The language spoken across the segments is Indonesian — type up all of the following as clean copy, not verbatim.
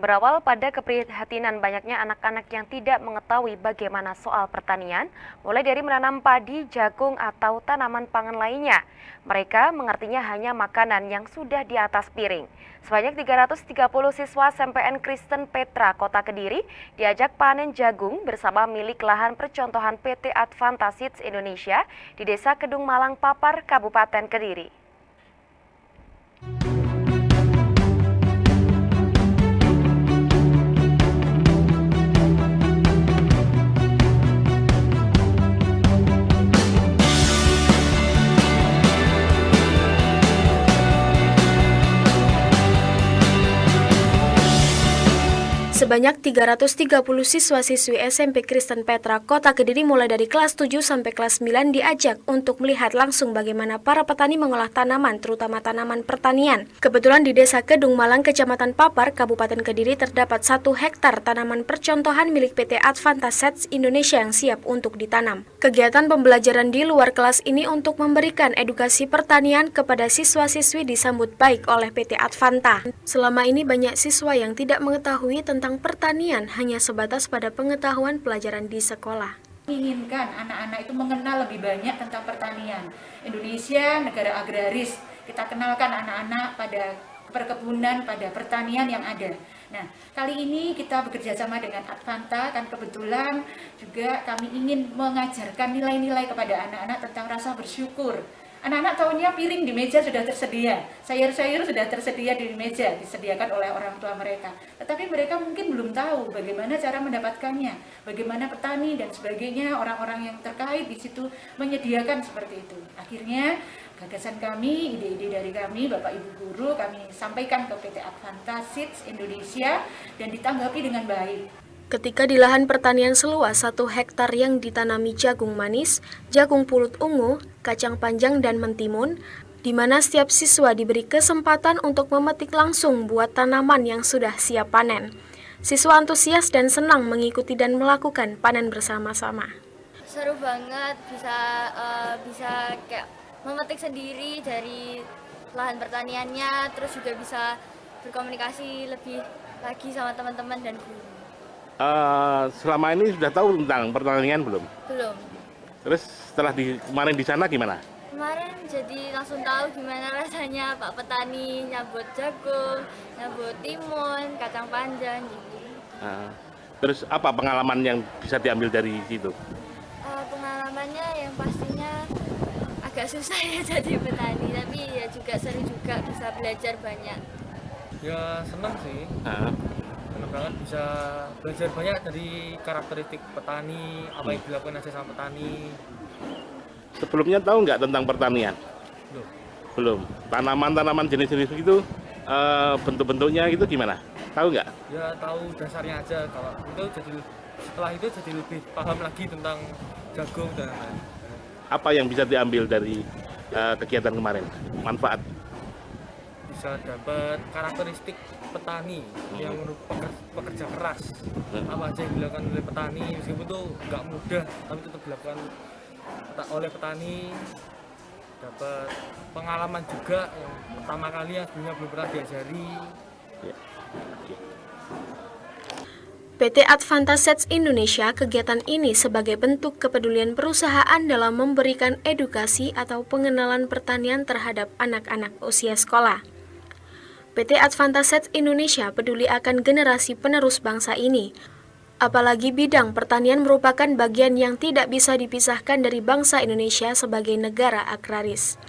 Berawal pada keprihatinan banyaknya anak-anak yang tidak mengetahui bagaimana soal pertanian, mulai dari menanam padi, jagung, atau tanaman pangan lainnya. Mereka mengertinya hanya makanan yang sudah di atas piring. Sebanyak 330 siswa SMPN Kristen Petra, Kota Kediri, diajak panen jagung bersama milik lahan percontohan PT Advanta Seeds Indonesia di Desa Kedung Malang Papar, Kabupaten Kediri. Sebanyak 330 siswa-siswi SMP Kristen Petra, Kota Kediri mulai dari kelas 7 sampai kelas 9 diajak untuk melihat langsung bagaimana para petani mengolah tanaman, terutama tanaman pertanian. Kebetulan di Desa Kedung Malang, Kecamatan Papar, Kabupaten Kediri terdapat 1 hektar tanaman percontohan milik PT Advanta Seeds Indonesia yang siap untuk ditanam. Kegiatan pembelajaran di luar kelas ini untuk memberikan edukasi pertanian kepada siswa-siswi disambut baik oleh PT Advanta. Selama ini banyak siswa yang tidak mengetahui tentang pertanian, hanya sebatas pada pengetahuan pelajaran di sekolah. Inginkan anak-anak itu mengenal lebih banyak tentang pertanian. Indonesia negara agraris, kita kenalkan anak-anak pada perkebunan, pada pertanian yang ada. Nah, kali ini kita bekerja sama dengan Advanta, kan kebetulan juga kami ingin mengajarkan nilai-nilai kepada anak-anak tentang rasa bersyukur. Anak-anak tahunya piring di meja sudah tersedia, sayur-sayur sudah tersedia di meja, disediakan oleh orang tua mereka. Tetapi mereka mungkin belum tahu bagaimana cara mendapatkannya, bagaimana petani dan sebagainya, orang-orang yang terkait di situ menyediakan seperti itu. Akhirnya gagasan kami, ide-ide dari kami, Bapak Ibu Guru, kami sampaikan ke PT Advanta Seeds Indonesia dan ditanggapi dengan baik. Ketika di lahan pertanian seluas 1 hektar yang ditanami jagung manis, jagung pulut ungu, kacang panjang, dan mentimun, di mana setiap siswa diberi kesempatan untuk memetik langsung buah tanaman yang sudah siap panen. Siswa antusias dan senang mengikuti dan melakukan panen bersama-sama. Seru banget, bisa kayak memetik sendiri dari lahan pertaniannya, terus juga bisa berkomunikasi lebih lagi sama teman-teman dan guru. Selama ini sudah tahu tentang pertanian belum? Belum. Terus setelah kemarin di sana gimana? Kemarin jadi langsung tahu gimana rasanya Pak Petani nyabut jagung, nyabut timun, kacang panjang gitu. Terus apa pengalaman yang bisa diambil dari situ? Pengalamannya yang pastinya agak susah ya jadi petani, tapi ya juga seru juga, bisa belajar banyak. Ya senang sih. Senang banget bisa belajar banyak dari karakteristik petani, apa yang dilakukan aja sama petani. Sebelumnya tahu nggak tentang pertanian? Belum. Tanaman-tanaman jenis-jenis itu bentuk-bentuknya itu gimana? Tahu nggak? Ya tahu dasarnya aja. Kalau itu setelah itu jadi lebih paham lagi tentang jagung dan lain-lain. Apa yang bisa diambil dari kegiatan kemarin? Manfaat? Bisa dapat karakteristik petani yang pekerja keras. Apa aja yang dilakukan oleh petani, meskipun itu nggak mudah, tapi tetap dilakukan oleh petani. Dapat pengalaman juga yang pertama kali yang sebelumnya belum pernah diajari. PT Advanta Seeds Indonesia, kegiatan ini sebagai bentuk kepedulian perusahaan dalam memberikan edukasi atau pengenalan pertanian terhadap anak-anak usia sekolah. PT Advanta Seeds Indonesia peduli akan generasi penerus bangsa ini. Apalagi bidang pertanian merupakan bagian yang tidak bisa dipisahkan dari bangsa Indonesia sebagai negara agraris.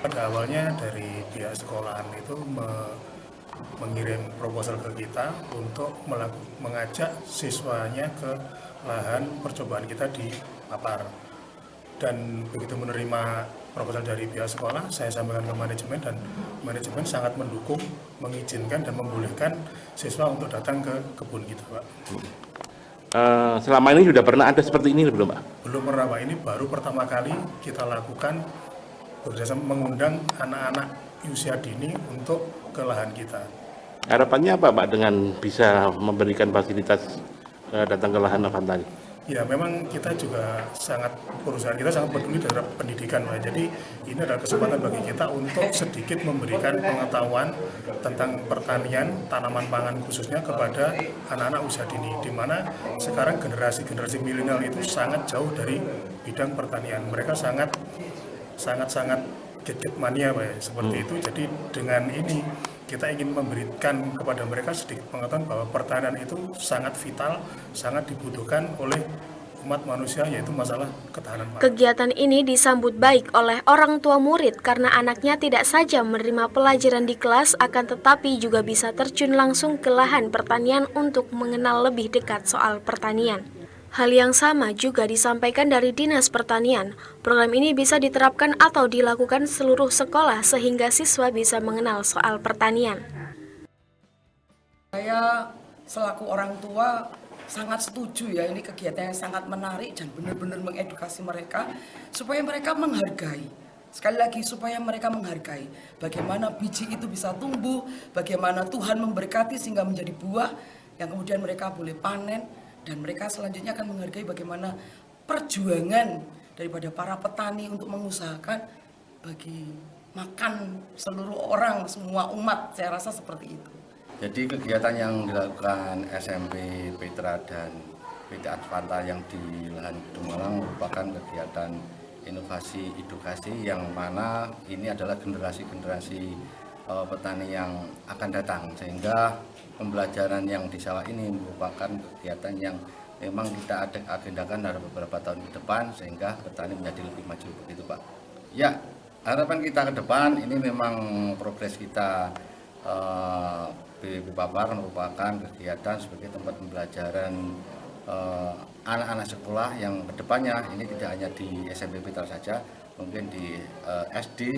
Pada awalnya dari pihak sekolahan itu mengirim proposal ke kita untuk mengajak siswanya ke lahan percobaan kita di Papar. Dan begitu menerima proposal dari pihak sekolah, saya sampaikan ke manajemen dan manajemen sangat mendukung, mengizinkan dan membolehkan siswa untuk datang ke kebun kita, Pak. Selama ini sudah pernah ada seperti ini belum, Pak? Belum pernah, Pak. Ini baru pertama kali kita lakukan bekerjasama mengundang anak-anak usia dini untuk ke lahan kita. Harapannya apa, Pak, dengan bisa memberikan fasilitas datang ke lahan Advanta? Ya, memang kita juga perusahaan kita sangat peduli terhadap pendidikan, Pak. Jadi ini adalah kesempatan bagi kita untuk sedikit memberikan pengetahuan tentang pertanian, tanaman pangan khususnya kepada anak-anak usia dini, di mana sekarang generasi milenial itu sangat jauh dari bidang pertanian. Mereka sangat gadget mania, Pak, ya, seperti itu. Jadi dengan ini kita ingin memberikan kepada mereka sedikit pengetahuan bahwa pertanian itu sangat vital, sangat dibutuhkan oleh umat manusia, yaitu masalah ketahanan pangan. Kegiatan ini disambut baik oleh orang tua murid karena anaknya tidak saja menerima pelajaran di kelas, akan tetapi juga bisa terjun langsung ke lahan pertanian untuk mengenal lebih dekat soal pertanian. Hal yang sama juga disampaikan dari Dinas Pertanian. Program ini bisa diterapkan atau dilakukan seluruh sekolah sehingga siswa bisa mengenal soal pertanian. Saya selaku orang tua sangat setuju ya, ini kegiatan yang sangat menarik dan benar-benar mengedukasi mereka supaya mereka menghargai. Sekali lagi, supaya mereka menghargai bagaimana biji itu bisa tumbuh, bagaimana Tuhan memberkati sehingga menjadi buah yang kemudian mereka boleh panen. Dan mereka selanjutnya akan menghargai bagaimana perjuangan daripada para petani untuk mengusahakan bagi makan seluruh orang, semua umat, saya rasa seperti itu. Jadi kegiatan yang dilakukan SMP Petra dan PT Advanta yang di lahan Gedung Malang merupakan kegiatan inovasi edukasi yang mana ini adalah generasi-generasi petani yang akan datang, sehingga pembelajaran yang di sawah ini merupakan kegiatan yang memang kita agendakan dalam beberapa tahun ke depan sehingga petani menjadi lebih maju, begitu Pak. Ya, harapan kita ke depan ini memang progres kita BPP Papar merupakan kegiatan sebagai tempat pembelajaran anak-anak sekolah yang kedepannya ini tidak hanya di SMP Petra saja, mungkin di SD,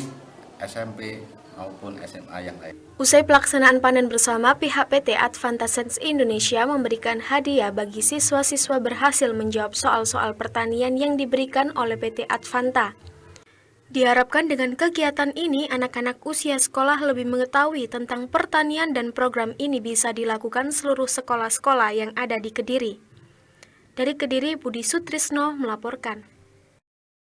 SMP maupun SMA yang lain. Usai pelaksanaan panen bersama, pihak PT Advanta Seeds Indonesia memberikan hadiah bagi siswa-siswa berhasil menjawab soal-soal pertanian yang diberikan oleh PT Advanta. Diharapkan dengan kegiatan ini, anak-anak usia sekolah lebih mengetahui tentang pertanian dan program ini bisa dilakukan seluruh sekolah-sekolah yang ada di Kediri. Dari Kediri, Budi Sutrisno melaporkan.